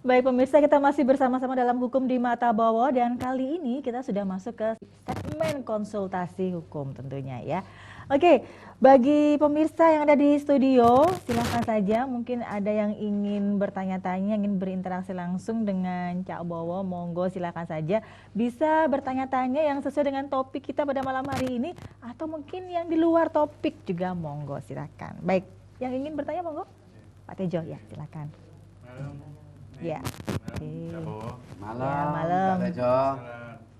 Baik pemirsa, kita masih bersama-sama dalam Hukum di Mata Bowo dan kali ini kita sudah masuk ke segmen konsultasi hukum tentunya ya. Oke, bagi pemirsa yang ada di studio, silahkan saja mungkin ada yang ingin bertanya-tanya, ingin berinteraksi langsung dengan Cak Bowo, monggo silahkan saja. Bisa bertanya-tanya yang sesuai dengan topik kita pada malam hari ini atau mungkin yang di luar topik juga monggo silahkan. Baik, yang ingin bertanya monggo Pak Tejo ya silakan. Ya. Oke. Malam. Ya, malam. Pak Tejo.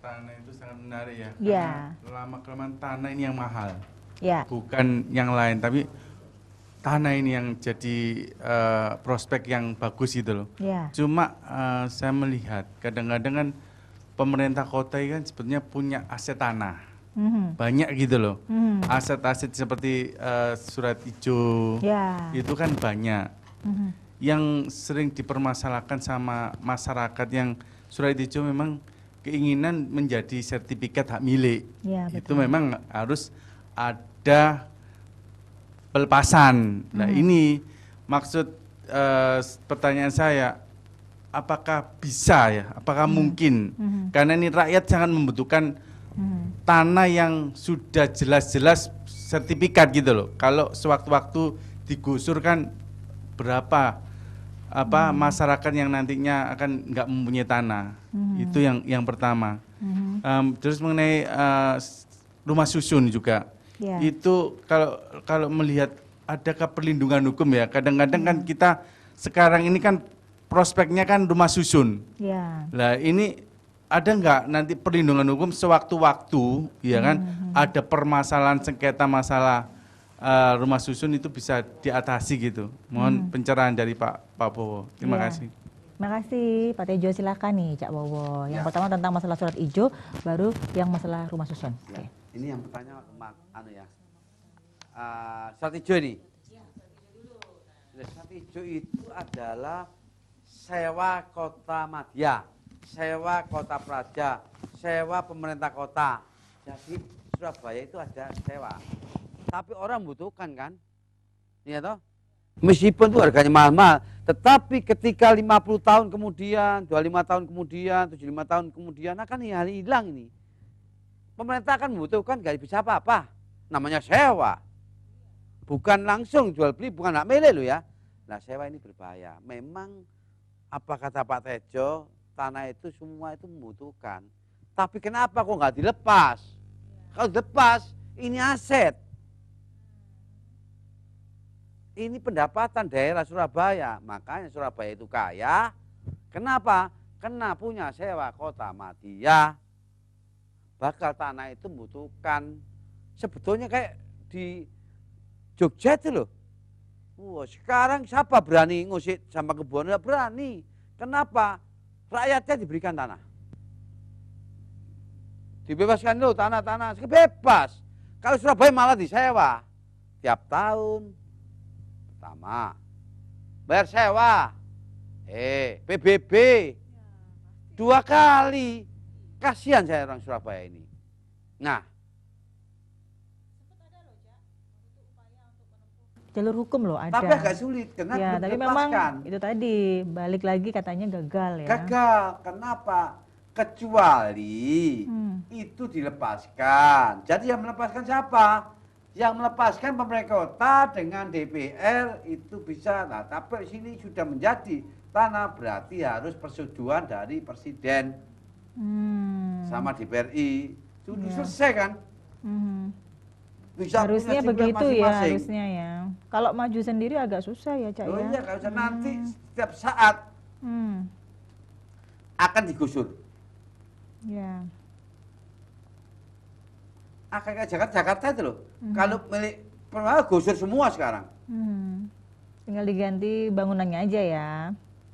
Tanah itu sangat menarik ya. Ya. Lama-kelamaan tanah ini yang mahal. Ya. Bukan yang lain, tapi tanah ini yang jadi prospek yang bagus gitu loh. Ya. Cuma saya melihat kadang-kadang kan pemerintah kota ini kan sebetulnya punya aset tanah. Banyak gitu loh. Aset-aset seperti surat hijau. Ya. Itu kan banyak. Yang sering dipermasalahkan sama masyarakat yang surat hijau memang keinginan menjadi sertifikat hak milik. Ya, itu memang harus ada pelepasan. Nah ini maksud pertanyaan saya, apakah bisa ya, apakah mungkin? Karena ini rakyat sangat membutuhkan tanah yang sudah jelas-jelas sertifikat gitu loh. Kalau sewaktu-waktu digusur kan berapa masyarakat yang nantinya akan nggak mempunyai tanah. Itu yang pertama. Terus mengenai rumah susun juga. Ya. Itu kalau melihat adakah perlindungan hukum ya. Kadang-kadang kan kita sekarang ini kan prospeknya kan rumah susun. Ya. Lah ini ada nggak nanti perlindungan hukum sewaktu-waktu ya kan ada permasalahan sengketa masalah rumah susun itu bisa diatasi gitu. Mohon pencerahan dari Pak Bowo. Terima kasih. Terima kasih Pak Tejo, silakan nih Cak Bowo. Yang pertama tentang masalah surat hijau, baru yang masalah rumah susun. Ya. Oke. Ini yang bertanya surat hijau ini. Surat hijau itu adalah sewa kota Madya, sewa kota Praja, sewa pemerintah kota. Jadi Surabaya itu ada sewa. Tapi orang butuhkan kan, iya toh? Meskipun itu harganya mahal-mahal, tetapi ketika 50 tahun kemudian, 25 tahun kemudian, 75 tahun kemudian akan hilang ini. Pemerintah akan membutuhkan, gak bisa apa-apa. Namanya sewa. Bukan langsung jual beli, bukan hak milik loh ya. Nah sewa ini berbahaya. Memang apa kata Pak Tejo, tanah itu semua itu membutuhkan. Tapi kenapa kok nggak dilepas? Kalau dilepas, ini aset. Ini pendapatan daerah Surabaya, makanya Surabaya itu kaya. Kenapa? Karena punya sewa kota Madya. Bakal tanah itu membutuhkan. Sebetulnya kayak di Jogja itu loh. Wah, sekarang siapa berani ngusik sama kebun? Nggak berani. Kenapa? Rakyatnya diberikan tanah. Dibebaskan loh tanah-tanah, bebas. Kalau Surabaya malah disewa. Tiap tahun. Pertama, bayar sewa, PBB, 2 kali, kasihan saya orang Surabaya ini. Nah, Jalur hukum loh ada. tapi agak sulit, karena Ya, belum tapi dilepaskan. memang itu tadi balik lagi katanya gagal ya. Gagal, kenapa? Kecuali itu dilepaskan. Jadi yang melepaskan siapa? Yang melepaskan pemerintah kota dengan DPR itu bisa. Nah, tapi sini sudah menjadi tanah berarti harus persetujuan dari presiden sama DPRI. Sudah selesai kan? Bisa Harusnya punya begitu ya, masing-masing. harusnya ya. Kalau maju sendiri agak susah ya Cak Oh ya. iya, kalau nanti setiap saat akan digusur. Ya. Kayak Jakarta itu loh. Kalau milik pemerintah gusur semua sekarang. Tinggal diganti bangunannya aja ya.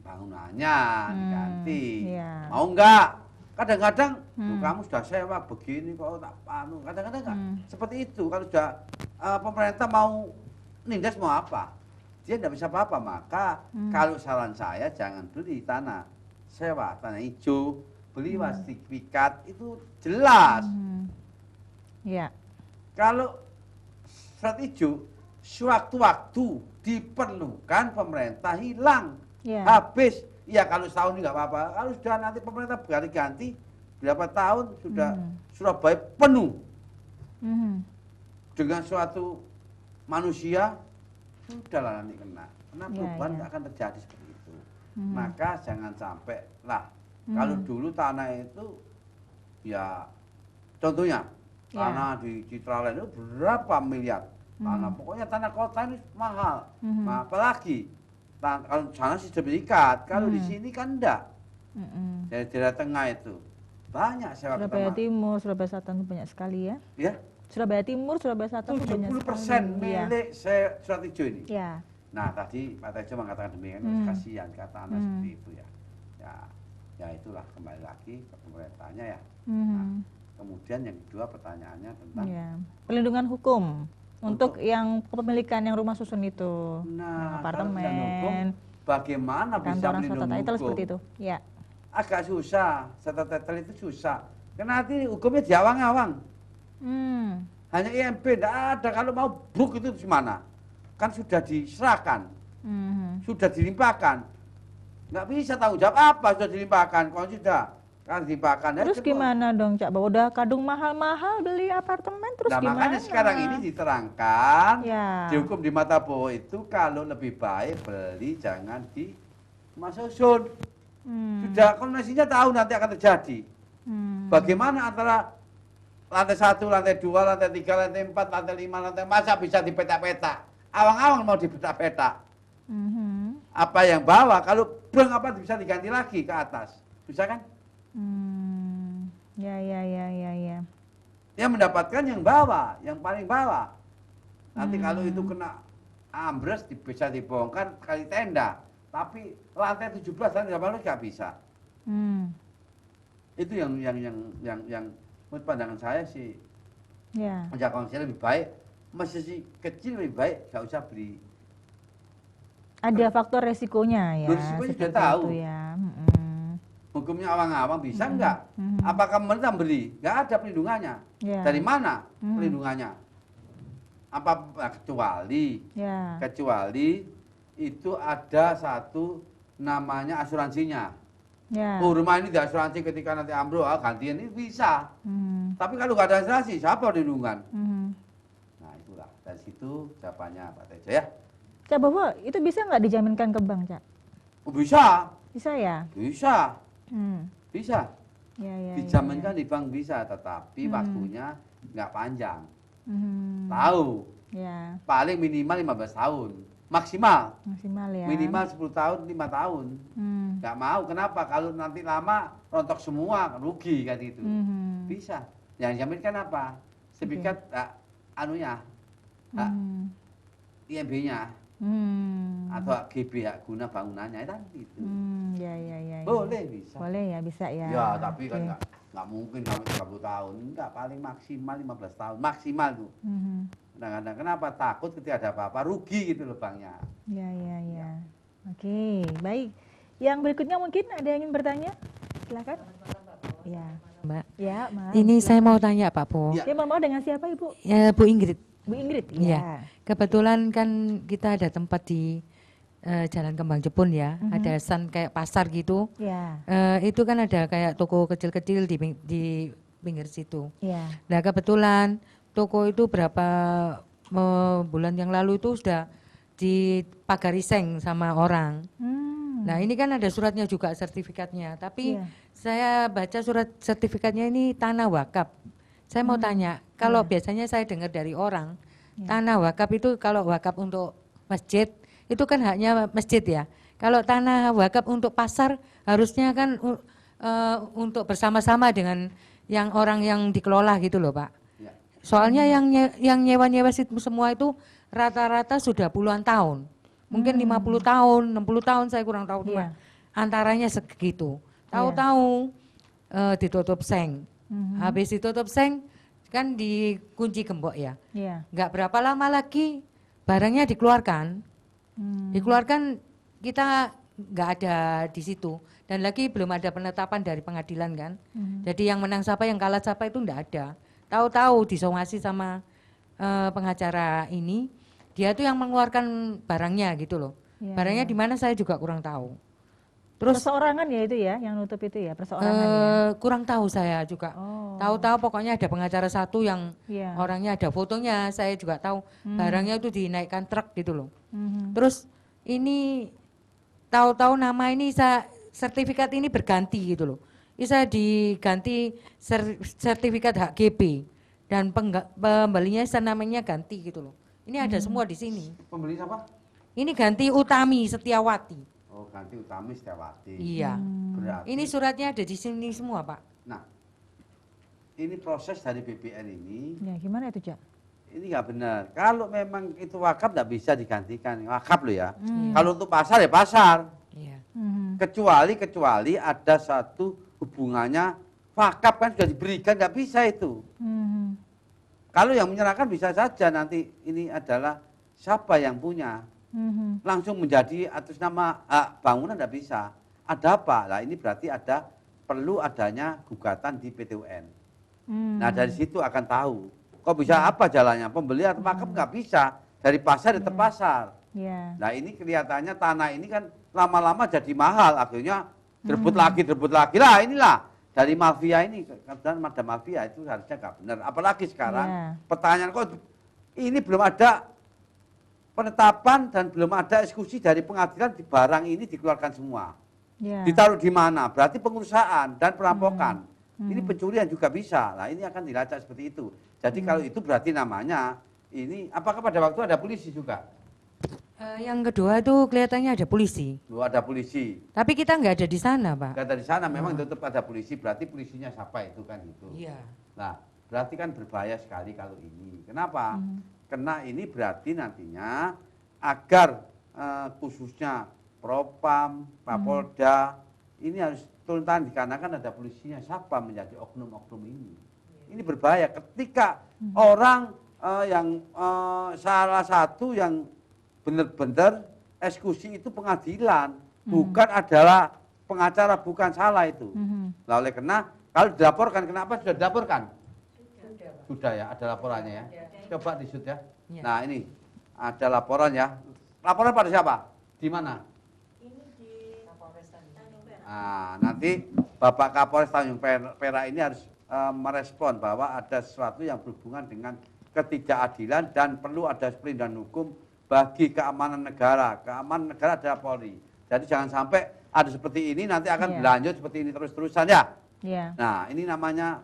Bangunannya diganti. Iya. Mau enggak? Kadang-kadang kamu sudah sewa begini kok tak panu. Kadang-kadang enggak. Seperti itu. Kalau sudah pemerintah mau nindas mau apa? Dia enggak bisa apa-apa. Maka kalau saran saya jangan beli tanah sewa, tanah hijau, beli sertifikat itu jelas. Ya. Kalau surat hijau sewaktu-waktu diperlukan pemerintah hilang. Ya. Habis Iya kalau setahun nggak apa-apa. Kalau sudah nanti pemerintah ganti-ganti berapa tahun sudah Surabaya penuh dengan suatu manusia, sudahlah nanti kena. Karena perubahan nggak akan terjadi seperti itu. Maka jangan sampai lah. Kalau dulu tanah itu ya contohnya tanah di Citraland itu berapa miliar tanah. Pokoknya tanah kota ini mahal. Nah, apalagi kalau sana sistem ikat, kalau di sini kan enggak. Dari daerah tengah itu banyak sewa Surabaya Timur, Surabaya Selatan itu banyak sekali ya. Ya. Surabaya Timur, Surabaya Selatan itu banyak sekali. 70% milik Surat-Ijo ini. Ya. Nah tadi Pak Tejo mengatakan demikian, kasihan kata anak seperti itu ya. Ya itulah kembali lagi ke pemerintahnya ya. Nah, kemudian yang kedua pertanyaannya tentang perlindungan hukum untuk yang kepemilikan yang rumah susun itu, nah, apartemen, bagaimana bisa melindungi hukum? Seperti itu. Ya. Agak susah, serta title itu susah. Karena nanti hukumnya diawang-awang. Hanya IMB, tidak ada. Kalau mau bruk itu gimana? Kan sudah diserahkan, sudah dilimpahkan. Nggak bisa tanggung jawab apa sudah dilimpahkan. Kalau sudah kan dilimpahkan. Terus gimana dong Cak? Bahwa udah kadung mahal-mahal beli apartemen, terus nah, gimana? Makanya sekarang ini diterangkan, dihukum di mata bahwa itu kalau lebih baik beli jangan di rumah susun. Sudah kondisinya tahu nanti akan terjadi. Bagaimana antara lantai 1, lantai 2, lantai 3, lantai 4, lantai 5, lantai masa bisa dipetak-petak? Awang-awang mau dipetak-petak. Apa yang bawah, kalau breng apa bisa diganti lagi ke atas. Bisa kan? Ya. Yang mendapatkan yang bawah, yang paling bawah. Nanti kalau itu kena ambles bisa dibongkar kali tenda. Tapi lantai 17 lantai 18 nggak bisa. Itu yang menurut pandangan saya sih. Menjaga konsumsi lebih baik, masih kecil lebih baik, nggak usah beli. Ada faktor resikonya ya. Resikonya sudah tahu. Ya. Hukumnya awang-awang bisa nggak? Apakah pemerintah beri? Nggak ada perlindungannya. Dari mana perlindungannya? Apa kecuali itu ada satu namanya asuransinya. Oh, rumah ini diasuransi ketika nanti ambruk, gantian ini bisa. Tapi kalau nggak ada asuransi, siapa perlindungan? Nah itulah, dari situ jawabannya Pak Tejo ya. Cak Bowo, itu bisa nggak dijaminkan ke bank, Cak? Oh, bisa. Bisa ya? Bisa. Bisa. Dijaminkan di bank bisa, tetapi waktunya nggak panjang. Tahu. Paling minimal 15 tahun. Maksimal ya. Minimal 10 tahun, 5 tahun. Nggak mau, kenapa? Kalau nanti lama rontok semua, rugi kan itu. Bisa. Yang jaminkan apa? Sertifikat IMB-nya. Atau GB hak guna bangunannya itu. Boleh bisa. Boleh ya, bisa ya. Ya, tapi kan nggak mungkin sampai 30 tahun. Enggak, paling maksimal 15 tahun. Maksimal tuh. Kadang-kadang kenapa takut ketika ada apa-apa rugi gitu loh banknya. Ya. Oke, baik. Yang berikutnya mungkin ada yang ingin bertanya? Silakan. Ya, Mbak. Ya, Mbak. Ini saya mau tanya Pak Po. Ya, mau dengan siapa Ibu? Ya, Bu Ingrid. Bu Ingrid. Ya. Kebetulan kan kita ada tempat di Jalan Kembang Jepun ya. Ada san kayak pasar gitu. Ya. Itu kan ada kayak toko kecil-kecil di pinggir situ. Ya. Nah kebetulan toko itu berapa bulan yang lalu itu sudah dipagari seng sama orang. Nah ini kan ada suratnya juga, sertifikatnya. Tapi saya baca surat sertifikatnya ini tanah wakaf. Saya mau tanya, kalau biasanya saya dengar dari orang, tanah wakaf itu kalau wakaf untuk masjid, itu kan haknya masjid ya. Kalau tanah wakaf untuk pasar, harusnya kan untuk bersama-sama dengan yang orang yang dikelola gitu loh Pak. Soalnya yang nyewa-nyewa semua itu rata-rata sudah puluhan tahun. Mungkin 50 tahun, 60 tahun saya kurang tahu cuma antaranya segitu. Tahu-tahu ditutup seng. Habis ditutup seng kan dikunci gembok ya. Nggak berapa lama lagi barangnya dikeluarkan. Dikeluarkan kita nggak ada di situ. Dan lagi belum ada penetapan dari pengadilan kan. Jadi yang menang siapa, yang kalah siapa itu nggak ada. Tahu-tahu disomasi sama pengacara ini, dia tuh yang mengeluarkan barangnya gitu loh. Barangnya di mana saya juga kurang tahu. Terus perseorangan ya itu ya, yang nutup itu ya, perseorangan ya. kurang tahu saya juga. Oh. Tahu-tahu pokoknya ada pengacara satu yang Iya. orangnya ada fotonya, saya juga tahu barangnya itu dinaikkan truk gitu loh. Mhm. Terus ini tahu-tahu nama ini sertifikat ini berganti gitu loh. Ini saya diganti sertifikat HGB dan pembelinya namanya ganti gitu loh. Ini ada semua di sini. Pembeli siapa? Ini ganti Utami Setiawati. Oh, ganti Utami Setiawati. Iya. Berarti, Ini suratnya ada di sini semua, Pak. nah, ini proses dari BPN ini, Ya, gimana itu, Cak? ini nggak benar. Kalau memang itu wakaf nggak bisa digantikan, wakaf loh ya. Hmm. Kalau untuk pasar ya pasar. Iya. Mhm. Kecuali ada satu hubungannya wakaf kan sudah diberikan, nggak bisa itu. Mhm. Kalau yang menyerahkan bisa saja nanti ini adalah siapa yang punya. Mhm. Langsung menjadi atas nama bangunan tidak bisa. Ada apa? Nah ini berarti perlu adanya gugatan di PT UN. Nah dari situ akan tahu. Kok bisa apa jalannya? Pembeli atau wakaf nggak bisa. Dari pasar tetap pasar. Ya. Nah ini kelihatannya tanah ini kan lama-lama jadi mahal. Akhirnya direbut lagi. Lah inilah dari mafia ini. Kadang ada mafia itu harusnya nggak benar. Apalagi sekarang pertanyaan kok ini belum ada penetapan dan belum ada eksekusi dari pengadilan di barang ini dikeluarkan semua. Ya. Ditaruh di mana? Berarti pengurusan dan perampokan. Ini pencurian juga bisa. Nah ini akan dilacak seperti itu. Jadi kalau itu berarti namanya ini apakah pada waktu ada polisi juga? Yang kedua itu kelihatannya ada polisi. Loh, ada polisi. Tapi kita nggak ada di sana, Pak. Kata di sana memang tetap ada polisi. Berarti polisinya siapa itu kan gitu. Iya. Nah berarti kan berbahaya sekali kalau ini. Kenapa? Karena ini berarti nantinya agar khususnya Propam, Kapolda ini harus turun tangan dikarenakan ada polisinya siapa menjadi oknum-oknum ini. Ini berbahaya ketika orang yang salah satu yang benar-benar eksekusi itu pengadilan, bukan adalah pengacara, bukan salah itu. Nah, oleh karena kalau dilaporkan, kenapa sudah dilaporkan? Sudah ya, ada laporannya ya. Coba disut ya. Ya. Nah ini ada laporan ya. Laporan pada siapa? Di mana? Ini di Kapolres Tanjung Perak. Nah, nanti Bapak Kapolres Tanjung Perak ini harus merespon bahwa ada sesuatu yang berhubungan dengan ketidakadilan dan perlu ada perlindungan hukum bagi keamanan negara. Keamanan negara adalah Polri. Jadi jangan sampai ada seperti ini nanti akan berlanjut seperti ini terus-terusan ya. Ya. Nah, ini namanya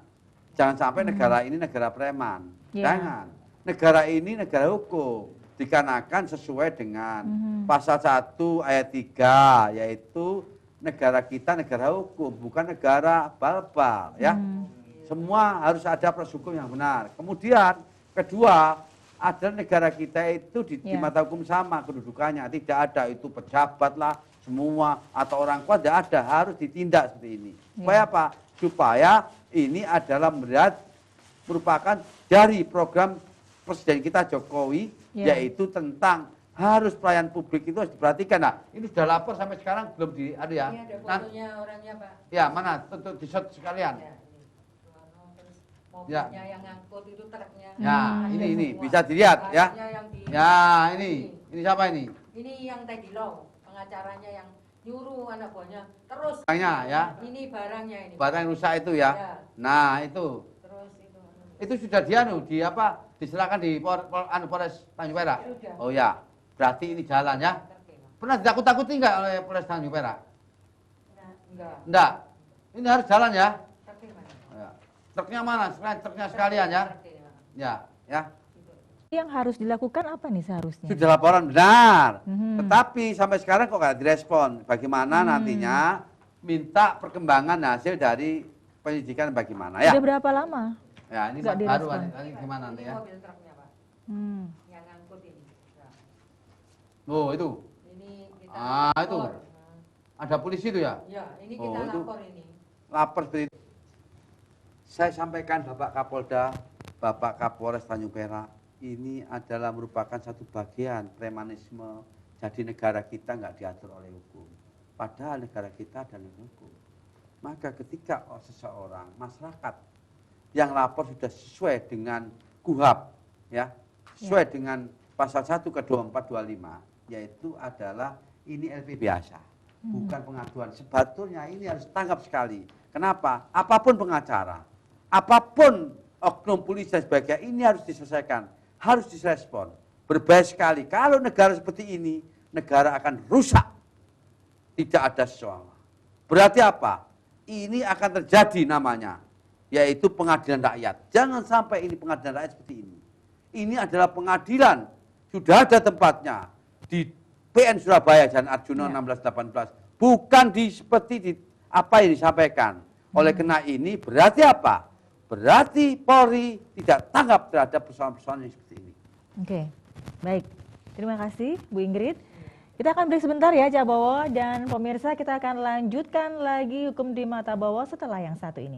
jangan sampai negara ini negara preman. Ya. Jangan. Negara ini negara hukum. Dikarenakan sesuai dengan pasal 1 ayat 3 yaitu negara kita negara hukum, bukan negara bal-bal ya. Semua harus ada proses hukum yang benar. Kemudian kedua, ada negara kita itu di mata hukum sama kedudukannya, tidak ada itu pejabat lah semua atau orang kuat, tidak ada, harus ditindak seperti ini. Supaya apa? Supaya ini adalah merupakan dari program Presiden kita Jokowi, yaitu tentang harus pelayan publik itu harus diperhatikan. Nah, ini sudah lapor sampai sekarang belum ada ya. Ini ada fotonya orangnya, Pak. Ya, mana? Tentu di-shot sekalian. Ya, ini. Mobilnya yang ngangkut itu truknya. Ya, Ada ini semua. bisa dilihat ya. Barangnya yang di- Ya, ini siapa ini? Ini yang Teddy Long, pengacaranya yang nyuruh anak buahnya terus. Barangnya ya. Ini barangnya ini. Barang yang rusak itu ya. Ya. Nah, itu. Terus itu. Itu sudah di apa? Diserahkan di Polres Tanjung Perak. Sudah. Oh ya, berarti ini jalan ya. Pernah ditakut-takuti enggak oleh Polres Tanjung Perak? Enggak. Enggak. Ini harus jalan ya. Truknya mana? Ya. Truknya mana? Truknya sekalian ya. Truknya. Ya, ya. Yang harus dilakukan apa nih seharusnya? Sudah laporan benar. Tetapi sampai sekarang kok nggak direspon. Bagaimana nantinya minta perkembangan hasil dari penyidikan bagaimana ya? Sudah berapa lama? Ya ini Nggak baru direspon. ini gimana nanti Ini ya? mobil truknya, Pak. Yang ngangkut ini. Nah, Oh itu ini kita itu. lapor. Ada polisi itu ya? Ya, ini Oh, kita itu. lapor ini. Lapor seperti itu. Saya sampaikan Bapak Kapolda, Bapak Kapolres Tanjung Perak, ini adalah merupakan satu bagian premanisme. Jadi negara kita nggak diatur oleh hukum. Padahal negara kita adalah hukum. Maka ketika seseorang, masyarakat yang lapor sudah sesuai dengan KUHAP, ya, sesuai dengan pasal 1 ke 24, 25, yaitu adalah ini LP biasa. bukan pengaduan. Sebetulnya ini harus tanggap sekali. Kenapa? Apapun pengacara, apapun oknum polisi dan sebagainya, ini harus diselesaikan, harus direspon. Berbahaya sekali. Kalau negara seperti ini, negara akan rusak. Tidak ada sesuatu. Berarti apa? Ini akan terjadi namanya, yaitu pengadilan rakyat. Jangan sampai ini pengadilan rakyat seperti ini. Ini adalah pengadilan, sudah ada tempatnya di PN Surabaya Jalan Arjuna 1618. Bukan seperti apa yang disampaikan. Oleh karena ini berarti apa? Berarti Polri tidak tanggap terhadap persoalan-persoalan yang seperti ini. Oke, baik. Terima kasih Bu Ingrid. Kita akan break sebentar ya Cak Bowo, dan pemirsa kita akan lanjutkan lagi Hukum di Mata Bowo setelah yang satu ini.